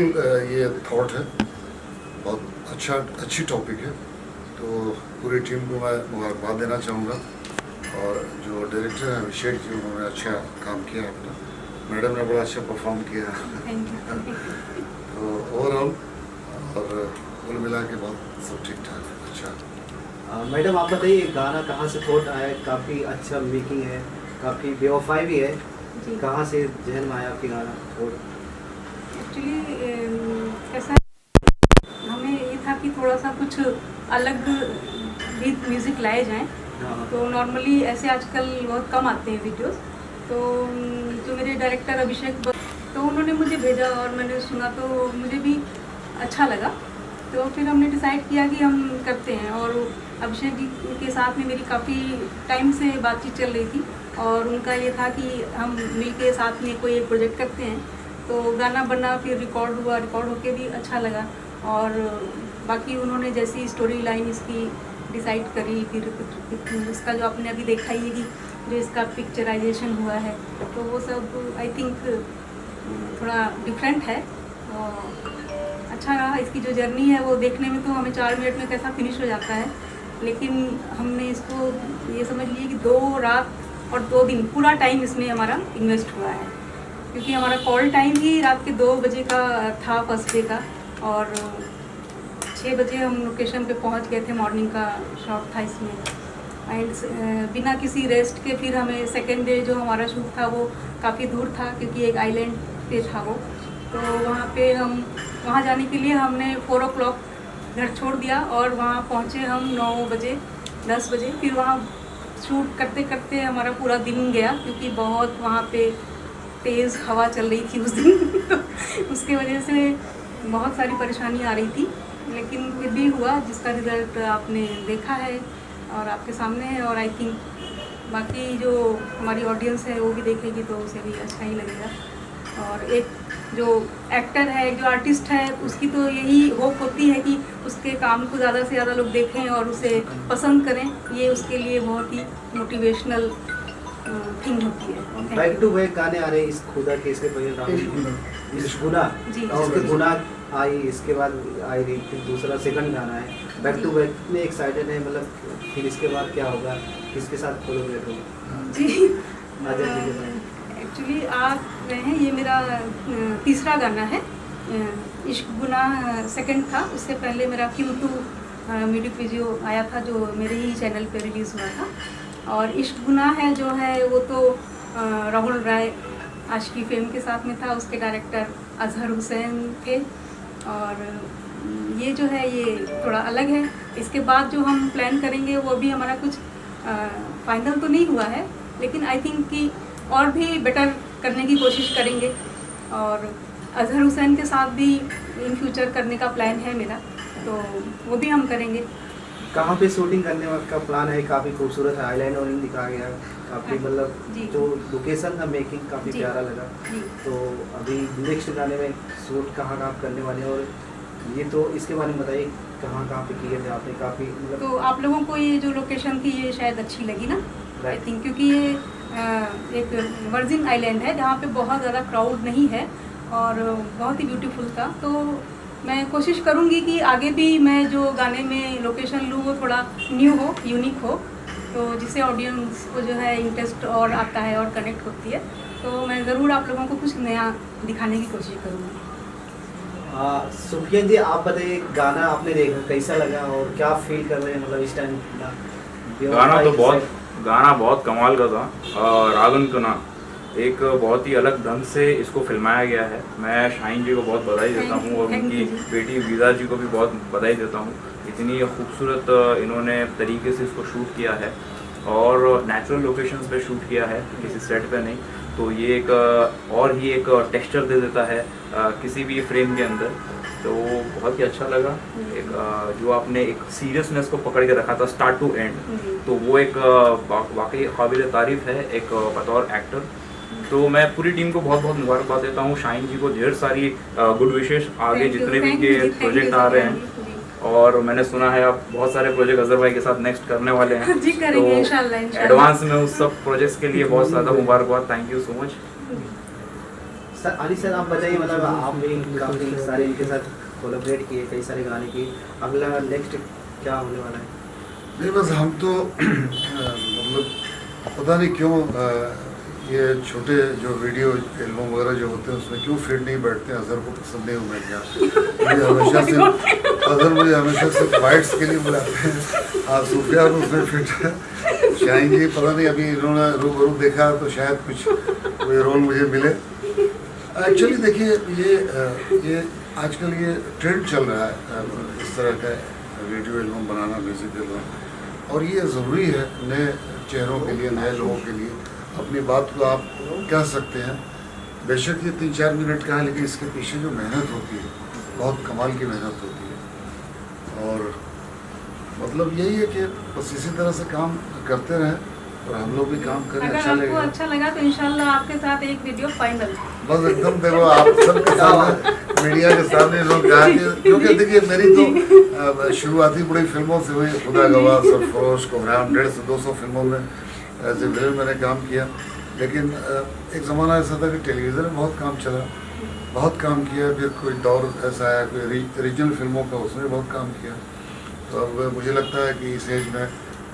Beautiful ये thought है, बहुत अच्छी टॉपिक है। तो पूरी टीम को मैं मुबारकबाद देना चाहूँगा, और जो डायरेक्टर हैं अभिषेक जी, उन्होंने अच्छा काम किया अपना, मैडम ने बड़ा अच्छा परफॉर्म किया। तो ओवरऑल और कुल मिला के बहुत सब ठीक ठाक है, अच्छा। मैडम आप बताइए, गाना कहाँ से थॉट आया? काफ़ी अच्छा मेकिंग है, काफ़ी बेवफाई भी है, कहाँ से जहन में आया आपकी गाना थॉट? एक्चुअली ऐसा हमें ये था कि थोड़ा सा कुछ अलग भी म्यूज़िक लाए जाएं। तो नॉर्मली ऐसे आजकल बहुत कम आते हैं वीडियोस। तो जो मेरे डायरेक्टर अभिषेक, तो उन्होंने मुझे भेजा और मैंने सुना तो मुझे भी अच्छा लगा। तो फिर हमने डिसाइड किया कि हम करते हैं, और अभिषेक जी के साथ में मेरी काफ़ी टाइम से बातचीत चल रही थी, और उनका ये था कि हम मिलके साथ में कोई एक प्रोजेक्ट करते हैं। तो गाना बना, फिर रिकॉर्ड हुआ, रिकॉर्ड होके भी अच्छा लगा। और बाकी उन्होंने जैसी स्टोरी लाइन इसकी डिसाइड करी, फिर इसका जो आपने अभी देखा ही है कि जो इसका पिक्चराइजेशन हुआ है, तो वो सब आई थिंक थोड़ा डिफरेंट है। अच्छा रहा। इसकी जो जर्नी है वो देखने में तो हमें 4 मिनट में कैसा फिनिश हो जाता है, लेकिन हमने इसको ये समझ लिए कि 2 रात और 2 दिन पूरा टाइम इसमें हमारा इन्वेस्ट हुआ है, क्योंकि हमारा कॉल टाइम ही रात के 2 बजे का था फर्स्ट डे का, और 6 बजे हम लोकेशन पे पहुंच गए थे। मॉर्निंग का शॉट था इसमें, एंड बिना किसी रेस्ट के फिर हमें सेकेंड डे जो हमारा शूट था वो काफ़ी दूर था, क्योंकि एक आइलैंड पे था वो। तो वहाँ पे हम वहाँ जाने के लिए हमने 4 o'clock घर छोड़ दिया, और वहाँ पहुँचे हम 9 बजे 10 बजे। फिर वहाँ शूट करते करते हमारा पूरा दिन गया, क्योंकि बहुत वहाँ पे तेज़ हवा चल रही थी उस दिन। तो उसकी वजह से बहुत सारी परेशानी आ रही थी, लेकिन फिर भी हुआ, जिसका रिज़ल्ट आपने देखा है और आपके सामने है। और आई थिंक बाकी जो हमारी ऑडियंस है वो भी देखेगी तो उसे भी अच्छा ही लगेगा। और एक जो एक्टर है, जो आर्टिस्ट है, उसकी तो यही होप होती है कि उसके काम को ज़्यादा से ज़्यादा लोग देखें और उसे पसंद करें। ये उसके लिए बहुत ही मोटिवेशनल थिंग होती है। बैक टू बैक गाने आ रहे हैं इस खुदा के, इसके पहले इस गुना जी, उसके गुना आई, इसके बाद आई रही, फिर दूसरा सेकंड गाना है बैक टू बैक। कितने एक्साइटेड है, मतलब फिर इसके बाद क्या होगा, किसके साथ कोलैबोरेट होगा? जी एक्चुअली आप रहे हैं, ये मेरा तीसरा गाना है। इश्क गुनाह सेकंड था, उससे पहले मेरा Q2 म्यूजिक वीडियो आया था जो मेरे ही चैनल पे रिलीज़ हुआ था। और इश्क गुनाह है जो है वो तो राहुल राय आशिकी फेम के साथ में था, उसके डायरेक्टर अजहर हुसैन थे। और ये जो है ये थोड़ा अलग है। इसके बाद जो हम प्लान करेंगे वो अभी हमारा कुछ फाइनल तो नहीं हुआ है, लेकिन आई थिंक कि और भी बेटर करने की कोशिश करेंगे। और अजहर हुसैन के साथ भी इन फ्यूचर करने का प्लान है मेरा, तो वो भी हम करेंगे। कहाँ पे शूटिंग करने का प्लान है? काफ़ी खूबसूरत है, आइलैंड और दिखाया गया, काफ़ी मतलब जो लोकेशन का मेकिंग काफ़ी प्यारा लगा। तो अभी नेक्स्ट गाने में शूट कहाँ करने वाले हैं, और ये तो इसके बारे में बताइए, कहाँ पे किए थे आपने? काफ़ी मतलब तो आप लोगों को ये जो लोकेशन थी ये शायद अच्छी लगी ना, आई थिंक, क्योंकि ये एक वर्जिन आइलैंड है जहाँ पे बहुत ज़्यादा क्राउड नहीं है और बहुत ही ब्यूटीफुल था। तो मैं कोशिश करूँगी कि आगे भी मैं जो गाने में लोकेशन लूँ वो थोड़ा न्यू हो, यूनिक हो, तो जिससे ऑडियंस को जो है इंटरेस्ट और आता है और कनेक्ट होती है। तो मैं ज़रूर आप लोगों को कुछ नया दिखाने की कोशिश करूँगी। सुफियान जी, आप बताइए, गाना आपने देखा कैसा लगा और क्या फील कर रहे हैं, मतलब इस टाइम? गाना बहुत कमाल का था। रागन कना एक बहुत ही अलग ढंग से इसको फिल्माया गया है। मैं शाहीन जी को बहुत बधाई देता हूँ, और उनकी बेटी वीज़ा जी को भी बहुत बधाई देता हूँ। इतनी खूबसूरत इन्होंने तरीके से इसको शूट किया है, और नेचुरल लोकेशंस पे शूट किया है, किसी सेट पे नहीं। तो ये एक और ही एक टेक्सचर दे देता है किसी भी फ्रेम के अंदर। तो बहुत ही अच्छा लगा। एक जो आपने एक सीरियसनेस को पकड़ के रखा था स्टार्ट टू एंड, तो वो एक वाकई काबिल तारीफ है एक बतौर एक्टर। तो मैं पूरी टीम को बहुत बहुत मुबारकबाद देता हूँ। शाहीन जी को ढेर सारी गुड विशेष, आगे जितने भी के प्रोजेक्ट आ रहे हैं। और मैंने सुना है आप बहुत सारे प्रोजेक्ट अजहर भाई के साथ नेक्स्ट करने वाले हैं। जी करेंगे इंशाल्लाह। एडवांस में उस सब प्रोजेक्ट्स के लिए बहुत ज़्यादा मुबारकबाद। Thank you so much. Sir Ali sir आप बताइए, मतलब आप भी काफ़ी सारे इनके साथ कोलैबोरेट किए, कई सारे गाने किए, अगला नेक्स्ट क्या होने वाला है? नहीं बस हम तो मतलब पता नहीं क्यों ये छोटे जो वीडियो एल्बम वगैरह जो होते हैं उसमें क्यों फिट नहीं बैठते हैं। अजहर को पसंद नहीं हूँ मैं क्या, मुझे हमेशा से अजहर मुझे हमेशा से फाइट्स के लिए बुलाते हैं। आज सूफिया को उसमें फिट है। शाहीन जी पता नहीं अभी इन्होंने रूबरू देखा तो शायद कुछ कोई रोल मुझे मिले। एक्चुअली देखिए ये आजकल ये ट्रेंड चल रहा है इस तरह का वीडियो एल्बम बनाना, म्यूजिक एल्बम, और ये ज़रूरी है नए चेहरों के लिए, नए लोगों के लिए। अपनी बात को आप कह सकते हैं। बेशक ये 3-4 मिनट का है, लेकिन इसके पीछे जो मेहनत होती है बहुत कमाल की मेहनत होती है। और मतलब यही है कि बस इसी तरह से काम करते रहें और हम लोग भी काम करें। अगर अच्छा आपको लगेगा। अच्छा लगा तो इंशाल्लाह आपके साथ एक वीडियो फाइनल। बस एकदम देखो आप सबके सामने, मीडिया के सामने लोग कहा कि क्योंकि देखिए मेरी तो शुरुआती बड़ी फिल्मों से हुई, खुदा गवाह, सरफरोश, कोहराम, 150-200 फिल्मों में एज ए विलन मैंने काम किया। लेकिन एक ज़माना ऐसा था कि टेलीविज़न में बहुत काम चला, बहुत काम किया। फिर कोई दौर ऐसा आया कोई रीजनल फिल्मों का, उसमें बहुत काम किया। तो अब मुझे लगता है कि इस एज में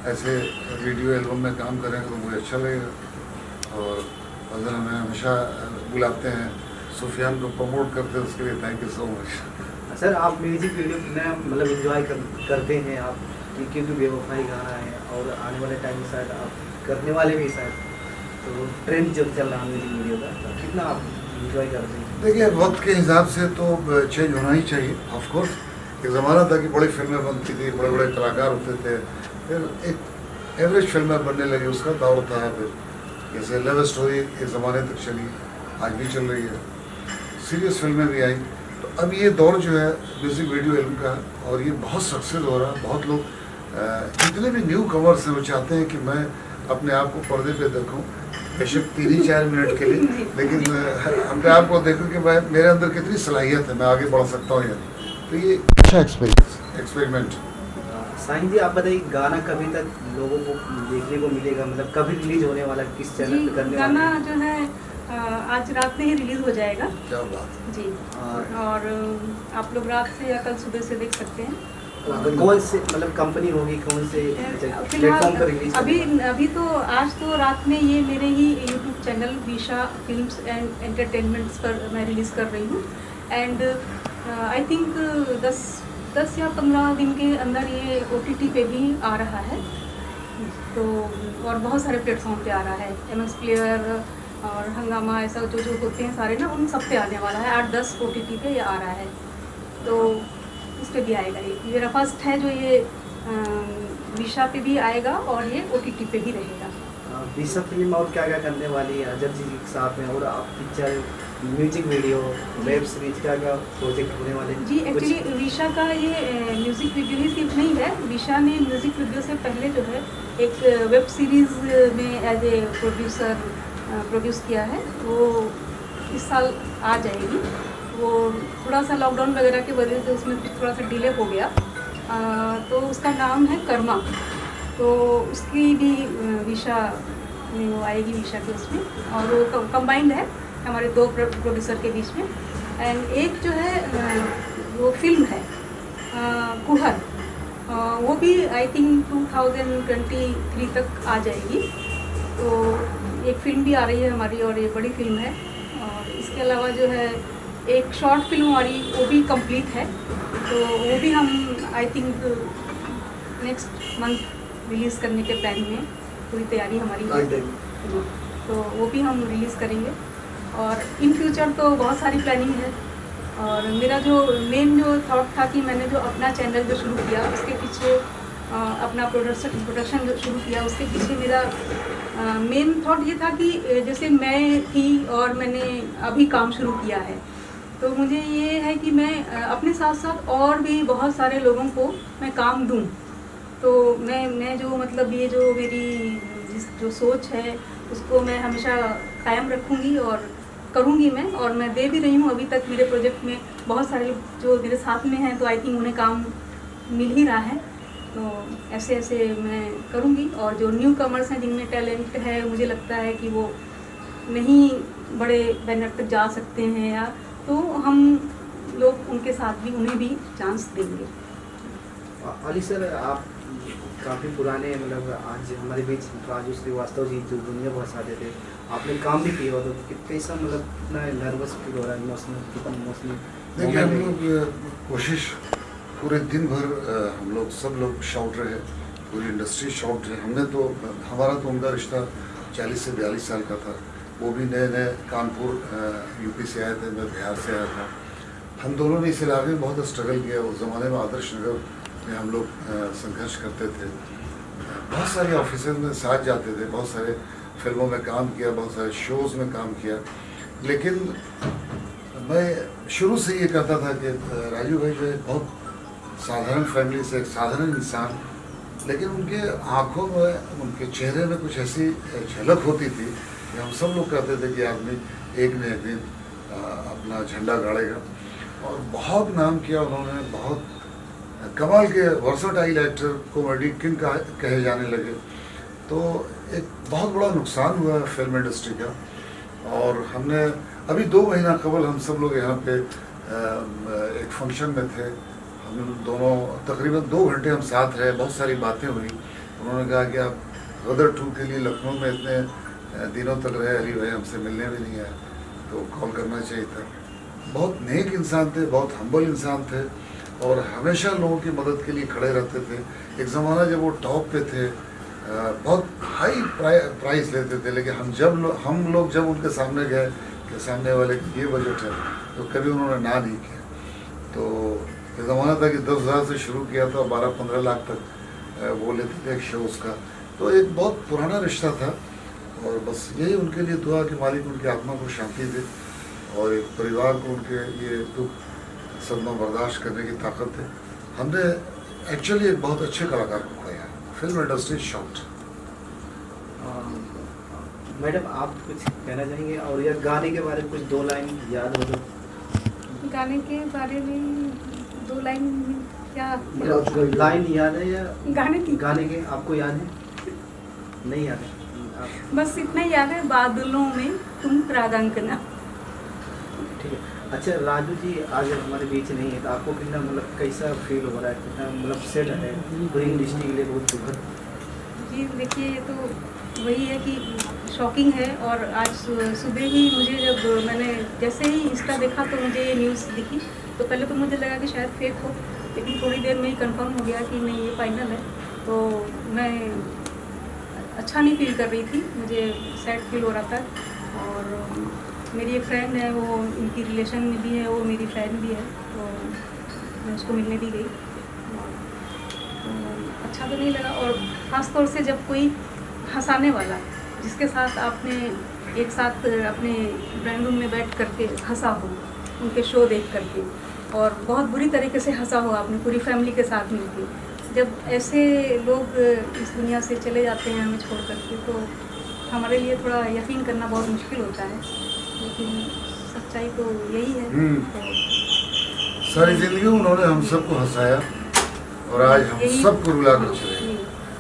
ऐसे वीडियो एल्बम में काम करेंगे तो मुझे अच्छा लगेगा। और अगर हमें हमेशा बुलाते हैं, सुफियान को प्रमोट करते हैं, उसके लिए thank you so much. Sir आप म्यूजिक वीडियो में मतलब इंजॉय करते हैं आप, क्योंकि बेवफाई गाना है और आने वाले टाइम में शायद आप करने वाले भी शायद, तो ट्रेंड जो चल रहा है म्यूजिक वीडियो का, तो कितना आप इंजॉय करते हैं? देखिए वक्त के हिसाब से तो चेंज होना ही चाहिए। ऑफकोर्स एक ज़माना था कि बड़ी फिल्में बनती थी, बड़े बड़े कलाकार होते थे, फिर एक एवरेज फिल्में बनने लगी, उसका दौर था। फिर जैसे लव स्टोरी एक ज़माने तक चली, आज भी चल रही है, सीरियस फिल्में भी आई। तो अब ये दौर जो है म्यूज़िक वीडियो एल्बम का, और ये बहुत सक्सेस हो रहा है। बहुत लोग जितने भी न्यू कवर्स हैं वो चाहते हैं कि मैं अपने आप को पर्दे पे देखूं, बेशक 3-4 मिनट के लिए, लेकिन अपने आप को देखूं कि मैं मेरे अंदर कितनी सलाहियत है, मैं आगे बढ़ सकता हूँ या नहीं। तो ये अच्छा एक्सपेरिमेंट। साईं जी आप बताइए, गाना कभी तक लोगों को देखने को मिलेगा, मतलब कभी रिलीज होने वाला, किस चैनल पे करने वाला? गाना जो है आज रात में ही रिलीज हो जाएगा क्या बात जी। और आप लोग रात से या कल सुबह से देख सकते हैं। कौन से मतलब कंपनी होगी, कौन से प्लेटफॉर्म पर रिलीज? अभी तो आज तो रात में ये मेरे ही यूट्यूब चैनल विशा फिल्म्स एंड एंटरटेनमेंट्स पर मैं रिलीज़ कर रही हूँ। एंड आई थिंक 10 या 15 दिन के अंदर ये OTT पे भी आ रहा है। तो और बहुत सारे प्लेटफॉर्म पे आ रहा है, MX प्लेयर और हंगामा, ऐसा जो होते हैं सारे ना, उन सब पे आने वाला है। 8-10 OTT पे ये आ रहा है, तो उस पर भी आएगा। ये मेरा फर्स्ट है जो ये विशा पे भी आएगा और ये OTT पे भी रहेगा। विशा फिल्म और क्या क्या करने वाली है अजहर जी के साथ में, और आप picture, music video, web series का प्रोजेक्ट होने वाले हैं? जी एक्चुअली विशा का ये म्यूज़िक वीडियो ही सिर्फ नहीं है। विशा ने म्यूज़िक वीडियो से पहले जो है एक वेब सीरीज़ में एज ए प्रोड्यूसर प्रोड्यूस किया है, वो इस साल आ जाएगी। वो थोड़ा सा लॉकडाउन वगैरह की वजह से उसमें थोड़ा सा डिले हो गया, तो उसका नाम है कर्मा। तो उसकी भी विशा में वो आएगी, विशा के उसमें, और वो कंबाइंड है हमारे 2 प्रोड्यूसर के बीच में। एंड एक जो है वो फिल्म है कुहर, वो भी आई थिंक 2023 तक आ जाएगी। तो एक फिल्म भी आ रही है हमारी, और ये बड़ी फिल्म है। और इसके अलावा जो है एक शॉर्ट फिल्म हमारी वो भी कंप्लीट है, तो वो भी हम I think next month release करने के प्लान में, पूरी तैयारी हमारी है। तो वो भी हम रिलीज़ करेंगे। और इन फ्यूचर तो बहुत सारी प्लानिंग है। और मेरा जो मेन जो थॉट था कि मैंने जो अपना चैनल जो शुरू किया, उसके पीछे अपना प्रोडक्शन जो शुरू किया, उसके पीछे मेरा मेन थॉट ये था कि जैसे मैं थी और मैंने अभी काम शुरू किया है, तो मुझे ये है कि मैं अपने साथ साथ और भी बहुत सारे लोगों को मैं काम दूं। तो मैं जो मतलब ये जो मेरी जो सोच है उसको मैं हमेशा कायम रखूँगी और करूँगी मैं, और मैं दे भी रही हूँ। अभी तक मेरे प्रोजेक्ट में बहुत सारे लोग जो मेरे साथ में हैं, तो आई थिंक उन्हें काम मिल ही रहा है। तो ऐसे ऐसे मैं करूँगी। और जो न्यू कमर्स हैं, जिनमें टैलेंट है, मुझे लगता है कि वो नहीं बड़े बैनर तक जा सकते हैं, या तो हम लोग उनके साथ भी उन्हें भी चांस देंगे। अली सर, आप काफ़ी पुराने, मतलब आज हमारे बीच राजू श्रीवास्तव जी जो दुनिया को हंसाते थे, आपने काम भी किया हो, तो कैसा मतलब कितना नर्वस फील हो रहा है, इमोशनल, कितना इमोशनल? देखिए, हम लोग कोशिश पूरे दिन भर हम लोग सब लोग शाउट रहे, पूरी इंडस्ट्री शाउट रहे। हमने तो, हमारा तो उनका रिश्ता 40 से 42 साल का था। वो भी नए नए कानपुर यूपी से आए थे, मैं बिहार से आया था। हम दोनों ने इस इलाके में बहुत स्ट्रगल किया। उस ज़माने में आदर्श नगर में हम लोग संघर्ष करते थे। बहुत सारे ऑफिसर्स में साथ जाते थे, बहुत सारे फिल्मों में काम किया, बहुत सारे शोज़ में काम किया। लेकिन मैं शुरू से ये कहता था कि राजू भाई जो है बहुत साधारण फैमिली से, एक साधारण इंसान, लेकिन उनके आँखों में, उनके चेहरे में कुछ ऐसी झलक होती थी कि हम सब लोग कहते थे कि आदमी एक न एक दिन अपना झंडा गाड़ेगा। और बहुत नाम किया उन्होंने, बहुत कमाल के वर्सटाइल एक्टर, कॉमेडी किंग कहे जाने लगे। तो एक बहुत बड़ा नुकसान हुआ फिल्म इंडस्ट्री का। और हमने अभी 2 महीना कबल हम सब लोग यहाँ पे एक फंक्शन में थे। हम दोनों तकरीबन 2 घंटे हम साथ रहे, बहुत सारी बातें हुई। उन्होंने कहा कि आप गदर 2 के लिए लखनऊ में इतने दिनों तक रहे, अली भाई हमसे मिलने भी नहीं आए, तो कॉल करना चाहिए था। बहुत नेक इंसान थे, बहुत हम्बल इंसान थे, और हमेशा लोगों की मदद के लिए खड़े रहते थे। एक ज़माना जब वो टॉप पे थे, बहुत हाई प्राइस लेते थे, लेकिन हम लोग जब उनके सामने गए कि सामने वाले की ये बजट है, तो कभी उन्होंने ना नहीं किया। तो ये ज़माना था कि 10,000 से शुरू किया था, 12-15 लाख तक वो लेते थे एक शोज़ का। तो एक बहुत पुराना रिश्ता था, और बस यही उनके लिए दुआ कि मालिक उनकी आत्मा को शांति दे, और एक परिवार को उनके ये दुख सदमा बर्दाश्त करने की ताकत है। हमने एक्चुअली एक बहुत अच्छे कलाकार को खोया। Film industry shot. मैडम, आप कुछ कहना चाहेंगे? और या गाने के बारे में कुछ 2 लाइन याद हो तो? गाने के बारे में 2 लाइन क्या? लाइन याद है या गाने के आपको याद है? नहीं याद है? बस इतना याद है, बादलों में तुम रागांकना। ठीक है। अच्छा राजू जी, आज हमारे बीच नहीं है, तो आपको कितना मतलब कैसा फील हो रहा है, कितना मतलब सेड है पूरी इंडस्ट्री के लिए? बहुत दुखद। जी देखिए, ये तो वही है कि शॉकिंग है। और आज सुबह ही मुझे, जब मैंने जैसे ही इंस्टा देखा तो मुझे ये न्यूज़ दिखी, तो पहले तो मुझे लगा कि शायद फेक हो, लेकिन थोड़ी देर में ही कंफर्म हो गया कि नहीं, ये फाइनल है। तो मैं अच्छा नहीं फील कर रही थी, मुझे सैड फील हो रहा था। और मेरी एक फ्रेंड है, वो इनकी रिलेशन में भी है, वो मेरी फ्रेंड भी है, तो मैं उसको मिलने भी गई। तो अच्छा तो नहीं लगा, और ख़ास तौर से जब कोई हंसाने वाला, जिसके साथ आपने एक साथ अपने ड्राइंग रूम में बैठ करके हंसा हो, उनके शो देख करके, और बहुत बुरी तरीके से हंसा हो आपने पूरी फैमिली के साथ मिलके, जब ऐसे लोग इस दुनिया से चले जाते हैं हमें छोड़ करके, तो हमारे लिए थोड़ा यकीन करना बहुत मुश्किल होता है। लेकिन सच्चाई तो यही है। तो सारी जिंदगी उन्होंने हम सबको हंसाया, और आज हम सबको रुला कर चले।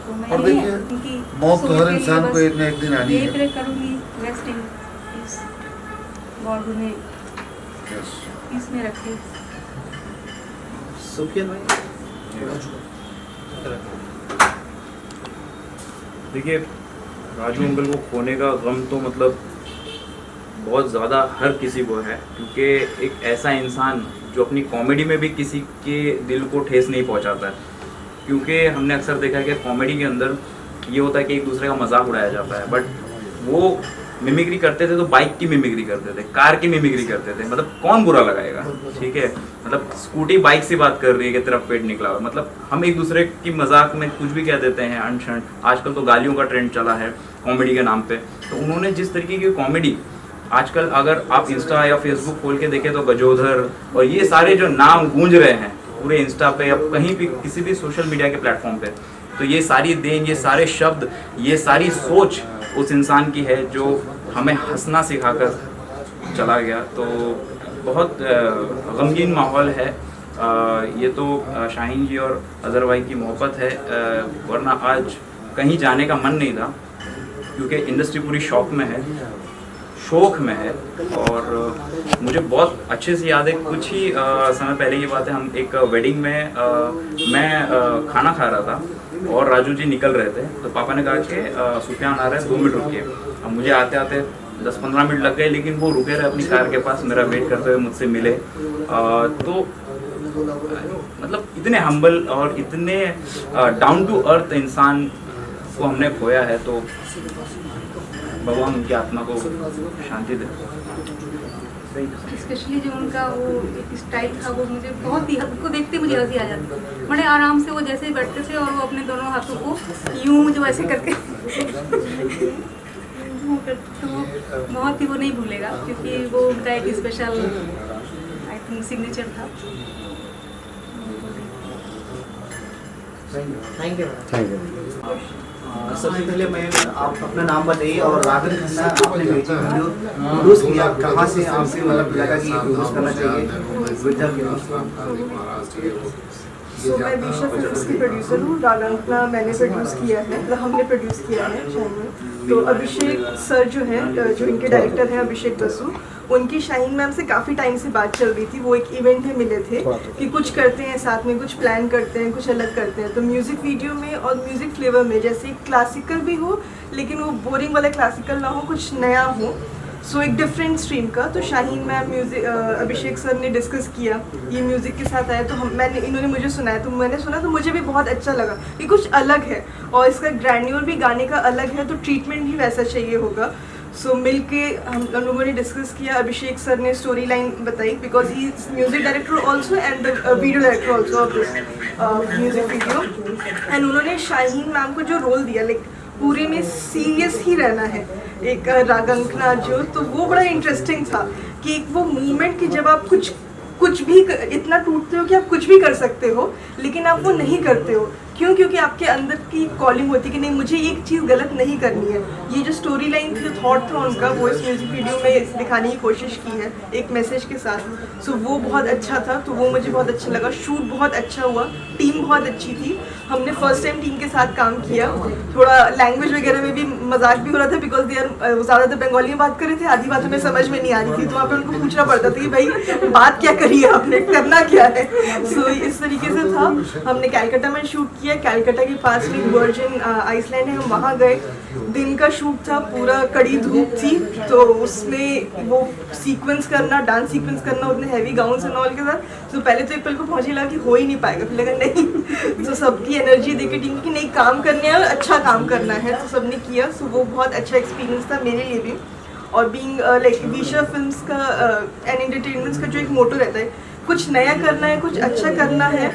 तो और देखिए, मौत तो हर इंसान को एक न एक दिन आनी है। प्रे करूँगी, रेस्ट इन पीस, गॉड उन्हें पीस में रखे। सुफियान भाई, देखिए, राजू अंकल को खोने का गम तो मतलब बहुत ज़्यादा हर किसी को है, क्योंकि एक ऐसा इंसान जो अपनी कॉमेडी में भी किसी के दिल को ठेस नहीं पहुंचाता है। क्योंकि हमने अक्सर देखा है कि कॉमेडी के अंदर ये होता है कि एक दूसरे का मजाक उड़ाया जाता है, बट वो मिमिक्री करते थे तो बाइक की मिमिक्री करते थे, कार की मिमिक्री करते थे, मतलब कौन बुरा लगाएगा? ठीक है, मतलब स्कूटी बाइक से बात कर रही है कि तेरा पेट निकला हुआ, मतलब हम एक दूसरे की मजाक में कुछ भी कह देते हैं अनशन। आजकल तो गालियों का ट्रेंड चला है कॉमेडी के नाम पे। तो उन्होंने जिस तरीके की कॉमेडी, आजकल अगर आप इंस्टा या फेसबुक खोल के देखें तो गजोधर और ये सारे जो नाम गूंज रहे हैं पूरे इंस्टा पे या कहीं भी किसी भी सोशल मीडिया के प्लेटफॉर्म पे, तो ये सारी देन, ये सारे शब्द, ये सारी सोच उस इंसान की है जो हमें हंसना सिखाकर चला गया। तो बहुत गमगीन माहौल है। ये तो शाहीन जी और अजहर भाई की मोहब्बत है, वरना आज कहीं जाने का मन नहीं था, क्योंकि इंडस्ट्री पूरी शॉक में है। शौक में है। और मुझे बहुत अच्छे से याद है, कुछ ही समय पहले की बात है, हम एक वेडिंग में मैं खाना खा रहा था और राजू जी निकल रहे थे, तो पापा ने कहा कि सुफियान आ रहे हैं, 2 मिनट रुकिए। अब मुझे आते आते 10-15 मिनट लग गए, लेकिन वो रुके रहे अपनी कार के पास, मेरा वेट करते हुए मुझसे मिले। तो मतलब इतने हम्बल और इतने डाउन टू अर्थ इंसान को हमने खोया है, तो भगवान उनकी आत्मा को शांति दे। स्पेशली जो उनका वो एक स्टाइल था, वो मुझे बहुत ही, उसको देखते मुझे हंसी आ जाती। बड़े आराम से वो जैसे ही बैठते थे और वो अपने दोनों हाथों को यूं जो ऐसे करके तो बहुत ही वो नहीं भूलेगा, क्योंकि वो उनका एक स्पेशल आई थिंक सिग्नेचर था। Thank you. सबसे पहले मैं आप अपना नाम बताइए और रागन खन्ना आपने म्यूजिक वीडियो प्रोड्यूस किया, कहाँ से आपसे मतलब लगा कि प्रोड्यूस करना चाहिए विद्या फिल्म? सो मैं विशा फिल्म्स की प्रोड्यूसर हूँ। रागन खन्ना मैंने प्रोड्यूस किया है, मतलब हमने प्रोड्यूस किया है शाहीन में। तो अभिषेक सर जो है, जो इनके डायरेक्टर हैं अभिषेक बसु, उनकी शाहीन मैम से काफ़ी टाइम से बात चल रही थी। वो एक इवेंट में मिले थे कि कुछ करते हैं साथ में, कुछ प्लान करते हैं, कुछ अलग करते हैं। तो म्यूज़िक वीडियो में और म्यूज़िक फ्लेवर में, जैसे क्लासिकल भी हो लेकिन वो बोरिंग वाला क्लासिकल ना हो, कुछ नया हो, सो एक डिफरेंट स्ट्रीम का। तो शाहीन मैम म्यूज़िक अभिषेक सर ने डिस्कस किया, ये म्यूज़िक के साथ आया, तो इन्होंने मुझे सुनाया, तो मैंने सुना तो मुझे भी बहुत अच्छा लगा कि कुछ अलग है और इसका ग्रैन्यूअर भी गाने का अलग है, तो ट्रीटमेंट भी वैसा चाहिए होगा। सो मिलके हम लोगों ने डिस्कस किया। अभिषेक सर ने स्टोरी लाइन बताई, because he is music director also and video director also of this music video. And उन्होंने शाहीन मैम को जो रोल दिया, लाइक पूरे में सीरियस ही रहना है एक रागन खन्ना जो, तो वो बड़ा इंटरेस्टिंग था कि एक वो मूवमेंट कि जब आप कुछ भी इतना टूटते हो कि आप कुछ भी कर सकते हो, लेकिन आप वो नहीं करते हो। क्यों? क्योंकि आपके अंदर की कॉलिंग होती है कि नहीं, मुझे एक चीज़ गलत नहीं करनी है। ये जो स्टोरी लाइन थी, थॉट था उनका, वो इस म्यूजिक वीडियो में दिखाने की कोशिश की है एक मैसेज के साथ। सो वो बहुत अच्छा था, तो वो मुझे बहुत अच्छा लगा। शूट बहुत अच्छा हुआ, टीम बहुत अच्छी थी। हमने फर्स्ट टाइम टीम के साथ काम किया। थोड़ा लैंग्वेज वगैरह में भी मजाक भी हो रहा था, बिकॉज दे आर ज़्यादातर बंगाली में बात कर रहे थे, आधी बात हमें समझ में नहीं आ रही थी, तो वहाँ पे उनको पूछना पड़ता था कि भाई बात क्या करी है आपने, करना क्या है। सो इस तरीके से था। हमने कैलकाटा में शूट किया, कैलकाटा के पास में वर्जिन आइसलैंड है, हम वहाँ गए। दिन का शूट था, पूरा कड़ी धूप थी, तो उसमें वो सीक्वेंस करना, डांस सीक्वेंस करना उतने हैवी गाउन्स एंड ऑल के साथ, तो पहले तो एक पल को पहुँचे लगा कि हो ही नहीं पाएगा, फिर लगा नहीं। तो सबकी एनर्जी देके टीम की नहीं, काम करने और अच्छा काम करना है, तो सबने किया। सो वो बहुत अच्छा एक्सपीरियंस था मेरे लिए भी। और बीइंग लाइक विशा फिल्म्स का एंड एंटरटेनमेंट्स का जो एक मोटो रहता है, कुछ नया करना है, कुछ अच्छा करना है,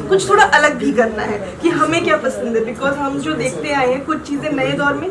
कुछ थोड़ा अलग भी करना है कि हमें क्या पसंद है। बिकॉज हम जो देखते आए हैं, कुछ चीज़ें नए दौर में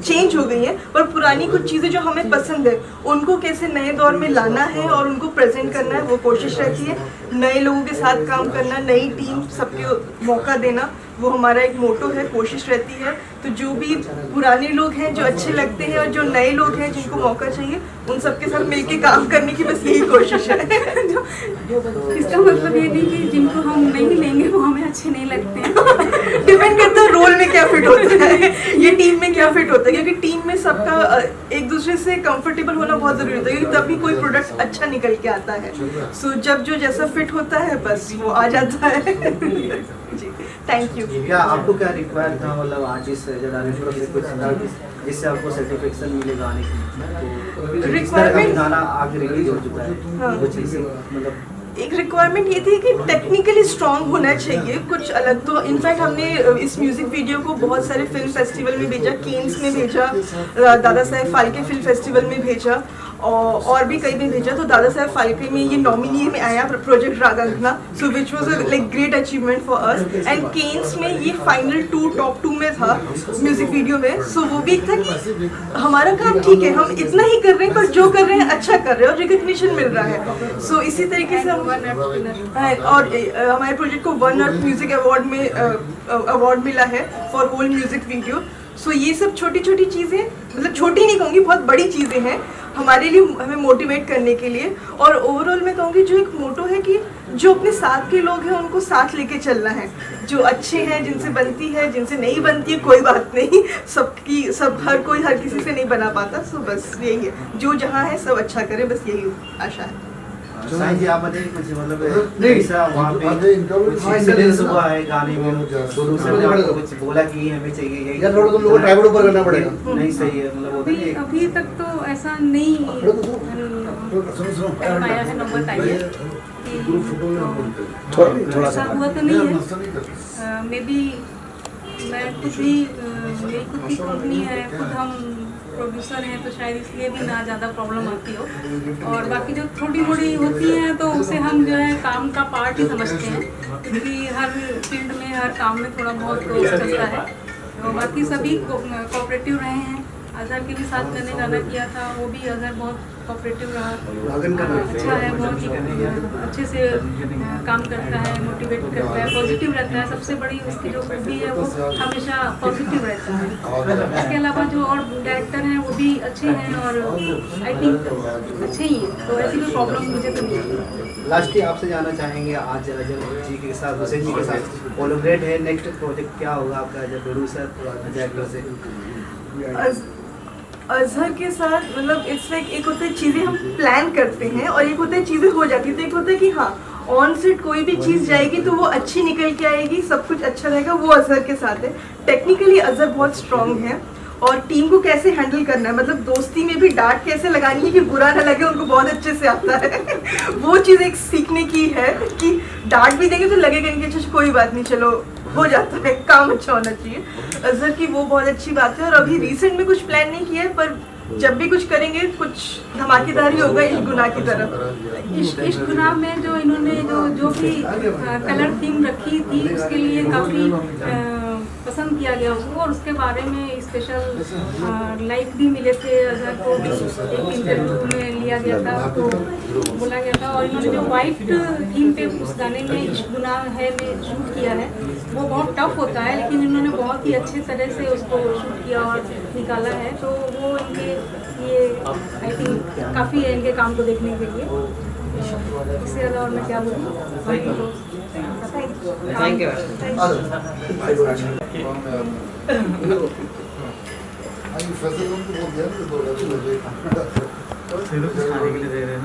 चेंज हो गई हैं, पर पुरानी कुछ चीज़ें जो हमें पसंद है उनको कैसे नए दौर में लाना है और उनको प्रेजेंट करना है, वो कोशिश रहती है। नए लोगों के साथ काम करना, नई टीम, सबके मौका देना, वो हमारा एक मोटो है, कोशिश रहती है। तो जो भी पुराने लोग हैं जो अच्छे लगते हैं और जो नए लोग हैं जिनको मौका चाहिए, उन सबके साथ मिलके काम करने की बस यही कोशिश है। इसका मतलब ये नहीं कि जिनको हम नहीं लेंगे वो हमें अच्छे नहीं लगते हैं। डिपेंड करता है रोल में क्या फिट होता है, ये टीम में क्या फिट होता है, क्योंकि टीम में सबका एक दूसरे से कंफर्टेबल होना बहुत ज़रूरी होता है, क्योंकि तभी कोई प्रोडक्ट अच्छा निकल के आता है। सो जब जो जैसा फिट होता है बस वो आ जाता है। जी, थैंक यू। क्या आपको क्या रिक्वायर था, मतलब आर्टिस्ट से कुछ जिससे आपको सर्टिफिकेशन मिले गाने की? तो Requirement- गाना आगे रिलीज हो चुका है, हाँ। वो चीज़ें मतलब एक रिक्वायरमेंट ये थी कि टेक्निकली स्ट्रांग होना चाहिए, कुछ अलग। तो इनफैक्ट हमने इस म्यूजिक वीडियो को बहुत सारे फिल्म फेस्टिवल में भेजा, केन्स में भेजा, दादा साहेब फाल्के फिल्म फेस्टिवल में भेजा, और भी कई में भेजा। तो दादा साहेब फाल्के में ये नॉमिनी में आया प्रोजेक्ट रागन Khanna, so which was like great achievement for us. And Cannes में ये फाइनल टॉप 2 में था म्यूजिक वीडियो में। सो वो भी था कि हमारा काम ठीक है, हम इतना ही कर रहे हैं, पर जो कर रहे हैं अच्छा कर रहे हैं और रिकग्निशन मिल रहा है। सो इसी तरीके से हम और हमारे प्रोजेक्ट को 1 अर्थ म्यूजिक अवार्ड में अवार्ड मिला है फॉर होल म्यूजिक वीडियो। सो ये सब छोटी छोटी चीज़ें, मतलब छोटी नहीं कहूँगी, बहुत बड़ी चीज़ें हैं हमारे लिए, हमें मोटिवेट करने के लिए। और ओवरऑल मैं कहूँगी जो एक मोटो है कि जो अपने साथ के लोग हैं उनको साथ लेके चलना है। जो अच्छे हैं, जिनसे बनती है, जिनसे नहीं बनती है कोई बात नहीं, हर कोई हर किसी से नहीं बना पाता। सो बस यही है, जो जहाँ है सब अच्छा करे, बस यही आशा है। साईं जी आप बताइए कुछ, मतलब नहीं, ऐसा वहाँ पे कुछ इंसिडेंस हुआ है गाने में, प्रोड्यूसर ने आपको कुछ बोला कि हमें चाहिए यही, यार थोड़ा तुम लोगों को ट्राइपड ऊपर करना पड़ेगा। नहीं सही है, मतलब होता है अभी तक तो ऐसा नहीं आया है, नंबर आई है थोड़ा ऐसा हुआ तो नहीं है। मे बी मैं खुद ही, मेरी खुद की कंपनी है, खुद हम प्रोड्यूसर हैं, तो शायद इसलिए भी ना ज़्यादा प्रॉब्लम आती हो। और बाकी जो छोटी मोटी होती हैं तो उसे हम जो है काम का पार्ट ही समझते हैं, क्योंकि हर फील्ड में, हर काम में थोड़ा बहुत तो चलता है। तो बाकी सभी कोऑपरेटिव रहे हैं। अजहर के भी साथ मैंने गाना किया था, वो भी अजहर बहुत कोऑपरेटिव रहा, अच्छा है, बहुत ही अच्छे से काम करता है, मोटिवेट करता है, पॉजिटिव रहता है। सबसे बड़ी उसकी जो खूबी है वो हमेशा पॉजिटिव रहता है। इसके अलावा जो और डायरेक्टर हैं वो भी अच्छे हैं और आई थिंक अच्छे ही हैं, तो ऐसी कोई प्रॉब्लम मुझे तो नहीं है। लास्ट आपसे जानना चाहेंगे, आज अजय जी के साथ, हुसैन जी के साथ कोलैबोरेट है, नेक्स्ट प्रोजेक्ट क्या होगा आपका एज प्रोड्यूसर, एज एक्टर से? अजहर के साथ मतलब इट्स लाइक, एक होता है चीज़ें हम प्लान करते हैं और एक होता है चीज़ें हो जाती है। तो एक होता है कि हाँ ऑन सेट कोई भी चीज़ जाएगी तो वो अच्छी निकल के आएगी, सब कुछ अच्छा रहेगा, वो अजहर के साथ है। टेक्निकली अजहर बहुत स्ट्रांग है और टीम को कैसे हैंडल करना है, मतलब दोस्ती में भी डांट कैसे लगानी है कि बुरा ना लगे, उनको बहुत अच्छे से आता है। वो चीज़ एक सीखने की है कि डांट भी देंगे तो लगेगा कि अच्छा कोई बात नहीं, चलो हो जाता है, काम अच्छा होना चाहिए। अजहर की वो बहुत अच्छी बात है। और अभी रिसेंट में कुछ प्लान नहीं किया है, पर जब भी कुछ करेंगे कुछ धमाकेदार ही होगा इश्क गुनाह की तरफ। इश्क गुनाह में जो इन्होंने जो भी कलर थीम रखी थी उसके लिए काफ़ी पसंद किया गया उसको, और उसके बारे में स्पेशल लाइक भी मिले थे। अजहर को एक इंटरव्यू में लिया गया था, तो बोला गया था। और इन्होंने जो वाइट थीम पे उस गाने में इश्क गुनाह है में शूट किया है, वो बहुत टफ होता है, लेकिन इन्होंने बहुत ही अच्छे तरह से उसको शूट किया और निकाला है। तो वो इनके ये आई थिंक काफ़ी है इनके काम को देखने के लिए। इससे ज़्यादा और मैं क्या बोलूँ। Thank you. फैसल को बोल दिया तो खाने के लिए दे रहे हैं।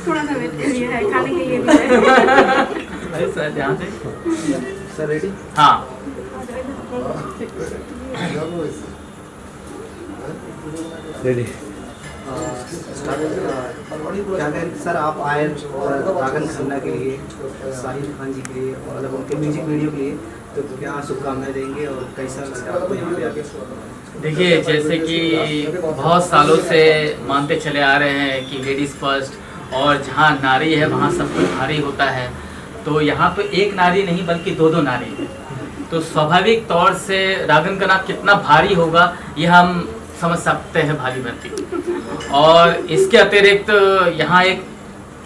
थोड़ा सा वेट करिए, है खाने के लिए भी है। सर ध्यान से, सर रेडी? हाँ रेडी। क्या कहें सर, आप आए रागन खन्ना के लिए, साहिल खान जी के लिए, मतलब उनके म्यूजिक वीडियो के लिए, तो क्या शुभकामनाएं देंगे और कैसा लगा आपको यहाँ पे आके? देखिए, जैसे कि बहुत सालों से मानते चले आ रहे हैं कि लेडीज़ फर्स्ट, और जहाँ नारी है वहाँ सब कुछ भारी होता है। तो यहाँ तो एक नारी नहीं बल्कि दो नारी है, तो स्वाभाविक तौर से रागन का नाम कितना भारी होगा ये हम समझ सकते हैं भाली बनती। और इसके अतिरिक्त यहाँ एक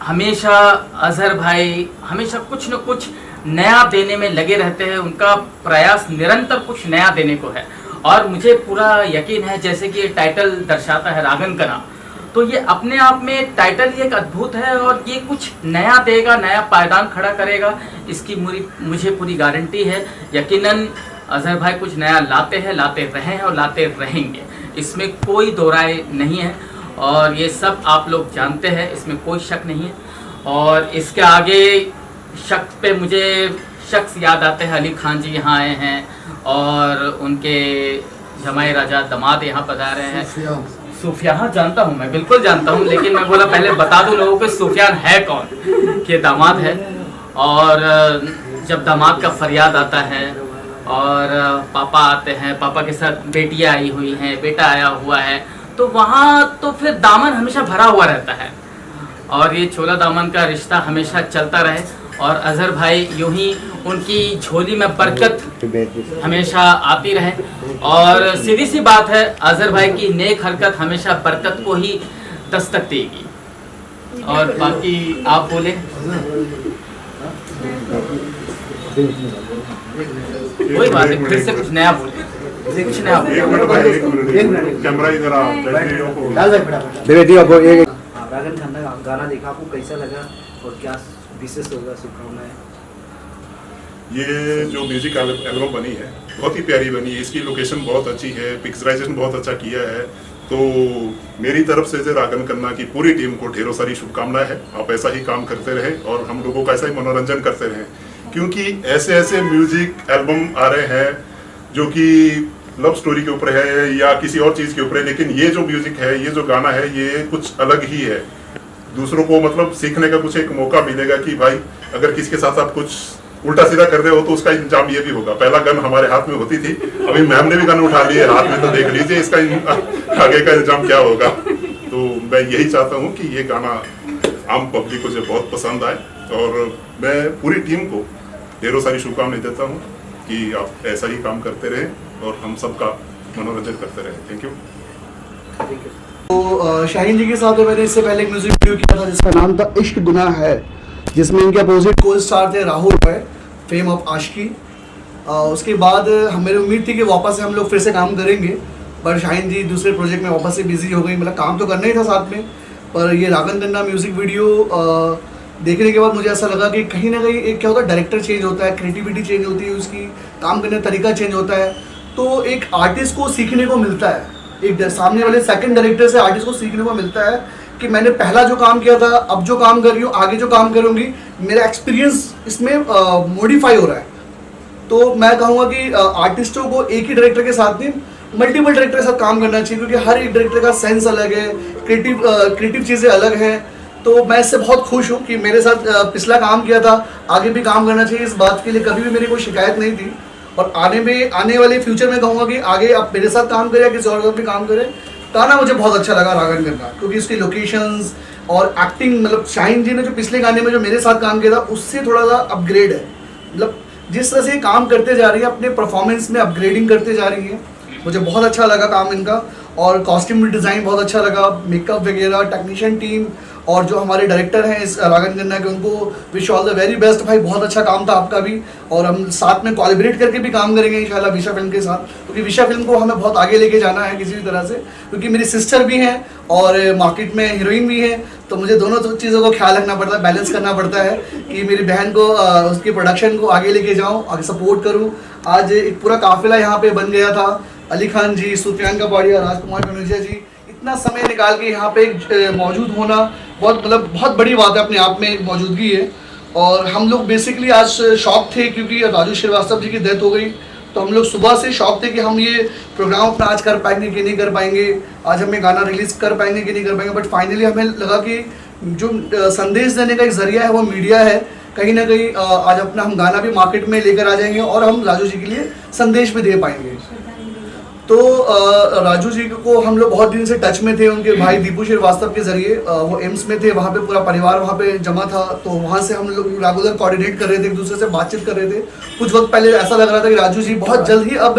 हमेशा अजहर भाई हमेशा कुछ न कुछ नया देने में लगे रहते हैं, उनका प्रयास निरंतर कुछ नया देने को है। और मुझे पूरा यकीन है, जैसे कि ये टाइटल दर्शाता है रागन का नाम, तो ये अपने आप में टाइटल ही एक अद्भुत है और ये कुछ नया देगा, नया पायदान खड़ा करेगा, इसकी मुझे पूरी गारंटी है। यकीनन अजहर भाई कुछ नया लाते हैं, लाते रहे हैं और लाते रहेंगे, इसमें कोई दो राय नहीं है। और ये सब आप लोग जानते हैं, इसमें कोई शक नहीं है। और इसके आगे शक पे मुझे शख्स याद आते हैं, अली खान जी यहाँ आए हैं और उनके जमाई राजा दामाद यहाँ पधारे हैं। सूफियान, हाँ जानता हूँ, मैं बिल्कुल जानता हूँ, लेकिन मैं बोला पहले बता दूँ लोगों को सूफियान है कौन, कि दामाद है। और जब दामाद का फरियाद आता है और पापा आते हैं, पापा के साथ बेटियाँ आई हुई हैं, बेटा आया हुआ है, तो वहाँ तो फिर दामन हमेशा भरा हुआ रहता है और ये छोला दामन का रिश्ता हमेशा चलता रहे। और अजहर भाई यूं ही उनकी झोली में बरकत हमेशा आती रहे। और सीधी सी बात है, अजहर भाई की नेक हरकत हमेशा बरकत को ही दस्तक देगी। और बाकी आप बोले। कोई बात नहीं, फिर से कुछ नया बोले, कुछ नया कैमरा इधर आओ। रागन खन्ना का गाना देखा, आपको कैसा लगा और क्या विशेष होगा, शुभकामनाएं? ये जो म्यूजिक एल्बम बनी है बहुत ही प्यारी बनी है, इसकी लोकेशन बहुत अच्छी है, पिक्चराइजेशन बहुत अच्छा किया है। तो मेरी तरफ से रागन खन्ना की पूरी टीम को ढेरों सारी शुभकामनाएं हैं। आप ऐसा ही काम करते रहें और हम लोगों का ऐसा ही मनोरंजन करते रहें, क्योंकि ऐसे ऐसे म्यूजिक एल्बम आ रहे हैं जो कि लव स्टोरी के ऊपर है या किसी और चीज़ के ऊपर है, लेकिन ये जो म्यूजिक है, ये जो गाना है, ये कुछ अलग ही है। दूसरों को मतलब सीखने का कुछ एक मौका मिलेगा कि भाई अगर किसी के साथ आप कुछ उल्टा सीधा कर रहे हो तो उसका इंजाम ये भी होगा। पहला गन हमारे हाथ में होती थी, अभी मैम ने भी गन उठा ली है हाथ में, तो देख लीजिए इसका आगे का इंजाम क्या होगा। तो मैं यही चाहता हूँ कि ये गाना आम पब्लिक को जो बहुत पसंद आए, और मैं पूरी टीम को ढेरों सारी शुभकामनाएं देता हूँ कि आप ऐसा ही काम करते रहें और हम सबका मनोरंजन करते रहें। Thank you. तो शाहीन जी के साथ मैंने इससे पहले एक म्यूजिक वीडियो किया था जिसका नाम था इश्क गुनाह है, जिसमें इनके अपोजिट को स्टार थे राहुल रॉय, फेम ऑफ आशिकी। उसके बाद हमें उम्मीद थी कि वापस से हम लोग फिर से काम करेंगे, पर शाहीन जी दूसरे प्रोजेक्ट में वापस से बिजी हो गई। मतलब काम तो करना ही था साथ में, पर ये रागन खन्ना म्यूजिक वीडियो देखने के बाद मुझे ऐसा लगा कि कहीं ना कहीं एक क्या होता है, डायरेक्टर चेंज होता है, क्रिएटिविटी चेंज होती है, उसकी काम करने का तरीका चेंज होता है, तो एक आर्टिस्ट को सीखने को मिलता है, एक सामने वाले सेकंड डायरेक्टर से आर्टिस्ट को सीखने को मिलता है कि मैंने पहला जो काम किया था, अब जो काम कर रही हूँ, आगे जो काम करूँगी, मेरा एक्सपीरियंस इसमें मॉडिफाई हो रहा है। तो मैं कहूँगा कि आर्टिस्टों को एक ही डायरेक्टर के साथ नहीं, मल्टीपल डायरेक्टर के साथ काम करना चाहिए, क्योंकि हर एक डायरेक्टर का सेंस अलग है, क्रिएटिव चीज़ें अलग हैं। तो मैं इससे बहुत खुश हूँ कि मेरे साथ पिछला काम किया था, आगे भी काम करना चाहिए। इस बात के लिए कभी भी मेरी कोई शिकायत नहीं थी, और आने वाले फ्यूचर में कहूँगा कि आगे आप मेरे साथ काम करें या किसी और भी काम करें। गाना मुझे बहुत अच्छा लगा रागन खन्ना, क्योंकि उसकी लोकेशंस और एक्टिंग, मतलब शाहीन जी ने जो पिछले गाने में जो मेरे साथ काम किया था उससे थोड़ा सा अपग्रेड है। मतलब जिस तरह से काम करते जा रही है, अपने परफॉर्मेंस में अपग्रेडिंग करते जा रही है, मुझे बहुत अच्छा लगा काम इनका। और कॉस्ट्यूम डिज़ाइन बहुत अच्छा लगा, मेकअप वगैरह, टेक्नीशियन टीम और जो हमारे डायरेक्टर हैं इस रागन खन्ना के, उनको wish all the very best. भाई बहुत अच्छा काम था आपका भी, और हम साथ में कोलैबोरेट करके भी काम करेंगे इंशाल्लाह विशा फिल्म के साथ, क्योंकि विशा फिल्म को हमें बहुत आगे लेके जाना है किसी भी तरह से, क्योंकि मेरी सिस्टर भी हैं और मार्केट में हीरोइन भी हैं, तो मुझे दोनों चीज़ों को ख्याल रखना पड़ता है, बैलेंस करना पड़ता है कि मेरी बहन को उसकी प्रोडक्शन को आगे लेके जाऊँ, आगे सपोर्ट करूँ। आज एक पूरा काफिला यहाँ पे बन गया था, अली खान जी, सुप्रियंका पाड़िया, राजकुमार कनुजिया जी, इतना समय निकाल के यहाँ पे मौजूद होना बहुत बड़ी बात है, अपने आप में मौजूदगी है। और हम लोग बेसिकली आज शौक थे, क्योंकि राजू श्रीवास्तव जी की डेथ हो गई, तो हम लोग सुबह से शौक थे कि हम ये प्रोग्राम अपना आज कर पाएंगे कि नहीं कर पाएंगे, आज हमें गाना रिलीज़ कर पाएंगे कि नहीं कर पाएंगे। बट फाइनली हमें लगा कि जो संदेश देने का एक ज़रिया है वो मीडिया है, कहीं ना कहीं आज अपना हम गाना भी मार्केट में लेकर आ जाएंगे और हम राजू जी के लिए संदेश भी दे पाएंगे। तो राजू जी को हम लोग बहुत दिन से टच में थे, उनके भाई दीपू श्रीवास्तव के जरिए, वो एम्स में थे, वहाँ पे पूरा परिवार वहाँ पे जमा था, तो वहाँ से हम लोग रेगुलर कोऑर्डिनेट कर रहे थे, एक दूसरे से बातचीत कर रहे थे। कुछ वक्त पहले ऐसा लग रहा था कि राजू जी बहुत जल्द ही अब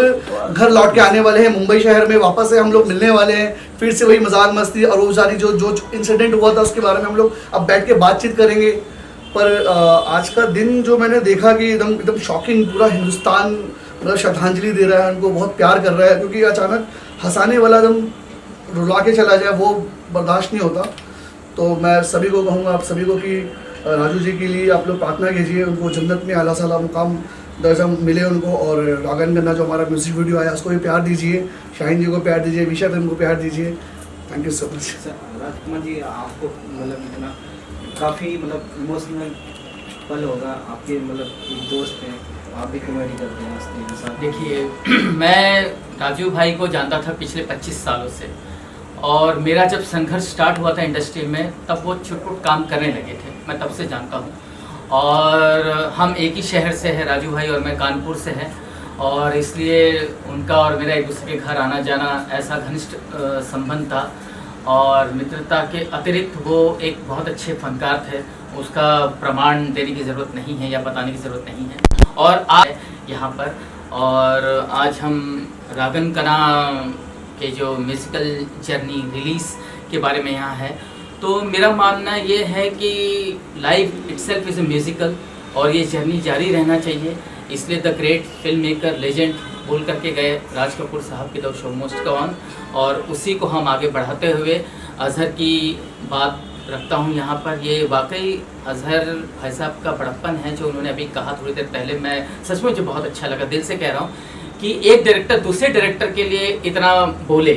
घर लौट के आने वाले हैं, मुंबई शहर में वापस से हम लोग मिलने वाले हैं, फिर से वही मजाक मस्ती और वो सारी जो इंसिडेंट हुआ था उसके बारे में हम लोग अब बैठ के बातचीत करेंगे। पर आज का दिन जो मैंने देखा कि एकदम शॉकिंग, पूरा हिंदुस्तान मतलब श्रद्धांजलि दे रहा है उनको, बहुत प्यार कर रहा है, क्योंकि अचानक हंसाने वाला एकदम रुला के चला जाए वो बर्दाश्त नहीं होता। तो मैं सभी को कहूँगा, आप सभी को, कि राजू जी के लिए आप लोग प्रार्थना कीजिए, उनको जन्नत में आला साला मुकाम दर्जा मिले उनको, और रागन खन्ना जो हमारा म्यूजिक वीडियो आया उसको भी प्यार दीजिए, शाहीन जी को प्यार दीजिए, विशा फिल्म को प्यार दीजिए। Thank you so much. Rajkumar ji, आपको मतलब इतना काफ़ी मतलब इमोशनल पल होगा, आपके मतलब एक दोस्त हैं, आप भी कॉमेडी करते हैं, हंसते हैं साथ। देखिए, मैं राजू भाई को जानता था पिछले 25 सालों से, और मेरा जब संघर्ष स्टार्ट हुआ था इंडस्ट्री में तब वो छुट-पुट काम करने लगे थे, मैं तब से जानता हूँ। और हम एक ही शहर से हैं, राजू भाई और मैं कानपुर से हैं, और इसलिए उनका और मेरा एक दूसरे के घर आना जाना ऐसा घनिष्ठ संबंध था, और मित्रता के अतिरिक्त वो एक बहुत अच्छे फनकार थे, उसका प्रमाण देने की ज़रूरत नहीं है या बताने की ज़रूरत नहीं है। और आज यहाँ पर, और आज हम रागन खन्ना के जो म्यूज़िकल जर्नी रिलीज़ के बारे में यहाँ है, तो मेरा मानना ये है कि life itself is a musical और ये जर्नी जारी रहना चाहिए। इसलिए the great film maker legend बोल करके गए राज कपूर साहब की the show most go on, और उसी को हम आगे बढ़ाते हुए अजहर की बात रखता हूँ यहाँ पर। ये वाकई अजहर भाई साहब का बड़प्पन है जो उन्होंने अभी कहा थोड़ी देर पहले, मैं सच में मुझे बहुत अच्छा लगा, दिल से कह रहा हूँ कि एक डायरेक्टर दूसरे डायरेक्टर के लिए इतना बोले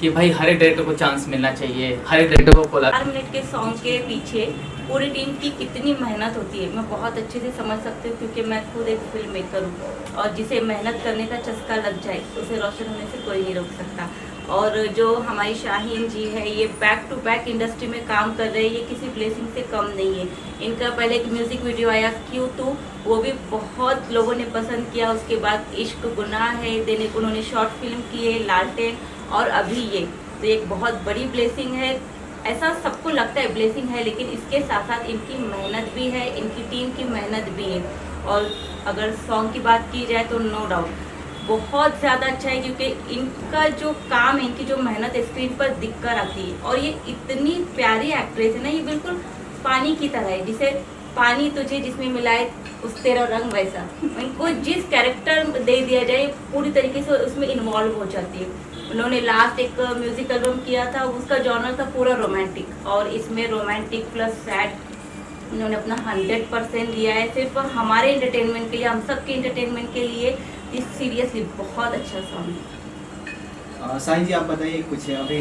कि भाई हर एक डायरेक्टर को चांस मिलना चाहिए, हर एक डायरेक्टर को बोला। 4 मिनट के सॉन्ग के पीछे पूरी टीम की कितनी मेहनत होती है मैं बहुत अच्छे से समझ सकती हूँ, क्योंकि मैं खुद एक फिल्म मेकर हूँ और जिसे मेहनत करने का चस्का लग जाए उसे रोशन होने से कोई नहीं रोक सकता। और जो हमारी शाहीन जी है ये बैक टू बैक इंडस्ट्री में काम कर रहे हैं, ये किसी ब्लेसिंग से कम नहीं है। इनका पहले एक म्यूज़िक वीडियो आया क्यों तो वो भी बहुत लोगों ने पसंद किया। उसके बाद इश्क गुनाह है, देने को उन्होंने शॉर्ट फिल्म की है लालटेन, और अभी ये तो एक बहुत बड़ी ब्लेसिंग है। ऐसा सबको लगता है ब्लेसिंग है, लेकिन इसके साथ साथ इनकी मेहनत भी है, इनकी टीम की मेहनत भी है। और अगर सॉन्ग की बात की जाए तो नो डाउट बहुत ज़्यादा अच्छा है, क्योंकि इनका जो काम है, इनकी जो मेहनत स्क्रीन पर दिख कर आती है। और ये इतनी प्यारी एक्ट्रेस है ना, ये बिल्कुल पानी की तरह है, जिसे पानी तुझे जिसमें मिलाए उस तेरा रंग वैसा। इनको जिस कैरेक्टर दे दिया जाए पूरी तरीके से उसमें इन्वॉल्व हो जाती है। उन्होंने लास्ट एक म्यूजिक एल्बम किया था, उसका जॉनर था पूरा रोमांटिक, और इसमें रोमांटिक प्लस सैड इन्होंने अपना 100% दिया है सिर्फ हमारे एंटरटेनमेंट के लिए, हम सब के एंटरटेनमेंट के लिए। इस सीरियसली बहुत अच्छा सॉन्ग है। साईं जी आप बताइए कुछ, अभी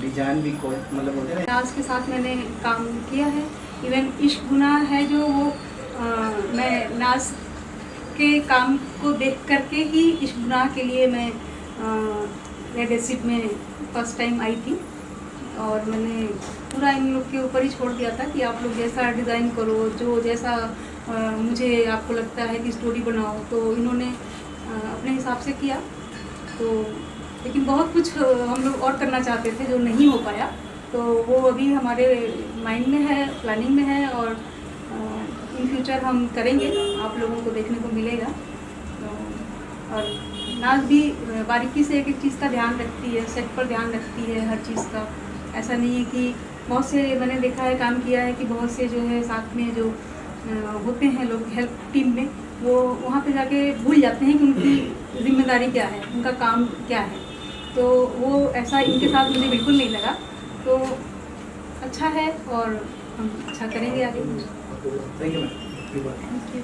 डिजाइन भी कोई मतलब होते हैं नाज के साथ मैंने काम किया है। इवन इश्क गुनाह है जो वो मैं नाज के काम को देख करके ही इश्क गुनाह के लिए मैं रेड एसिड में फर्स्ट टाइम आई थी, और मैंने पूरा इन लोग के ऊपर ही छोड़ दिया था कि आप लोग जैसा डिज़ाइन करो, जो जैसा मुझे आपको लगता है कि स्टोरी बनाओ। तो इन्होंने अपने हिसाब से किया, तो लेकिन बहुत कुछ हम लोग और करना चाहते थे जो नहीं हो पाया, तो वो अभी हमारे माइंड में है, प्लानिंग में है, और इन फ्यूचर हम करेंगे, आप लोगों को देखने को मिलेगा। तो और नाज भी बारीकी से एक एक चीज़ का ध्यान रखती है, सेट पर ध्यान रखती है हर चीज़ का। ऐसा नहीं है कि बहुत से मैंने देखा है, काम किया है कि बहुत से जो है साथ में जो होते हैं लोग हेल्प टीम में, वो वहाँ पे जाके भूल जाते हैं कि उनकी जिम्मेदारी क्या है, उनका काम क्या है। तो वो ऐसा इनके साथ मुझे बिल्कुल नहीं लगा, तो अच्छा है और हम अच्छा करेंगे आगे। Thank you ma'am.